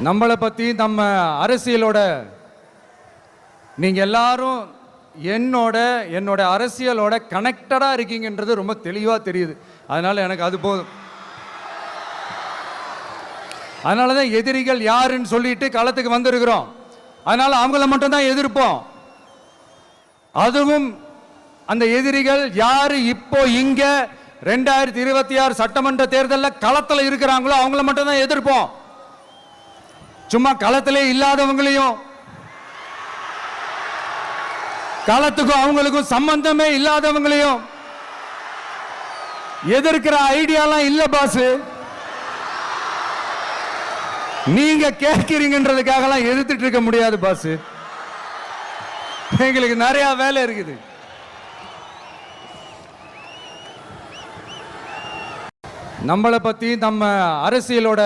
நம்மளை பற்றி நம்ம அரசியலோட நீங்கள் எல்லாரும் என்னோட அரசியலோட கனெக்டடாக இருக்கீங்கன்றது ரொம்ப தெளிவாக தெரியுது. அதனால் எனக்கு அது போதும். அதனால தான் எதிரிகள் யாருன்னு சொல்லிட்டு களத்துக்கு வந்திருக்கிறோம். அதனால் அவங்கள மட்டும்தான் எதிர்ப்போம். அதுவும் அந்த எதிரிகள் யாரு இப்போ இங்க 2026 சட்டமன்ற தேர்தலில் களத்தில் இருக்கிறாங்களோ அவங்கள மட்டும்தான் எதிர்ப்போம். சும்மா களத்திலே இல்லாதவங்களையும் களத்துக்கும் அவங்களுக்கும் சம்பந்தமே இல்லாதவங்களையும் எதிர்க்கிற ஐடியாலாம் இல்ல பாஸ். நீங்க கேட்கிறீங்கன்றதுக்காக எதிர்த்துட்டு இருக்க முடியாது பாஸ். எங்களுக்கு நிறைய வேலை இருக்குது. நம்மளை பத்தி நம்ம அரசியலோட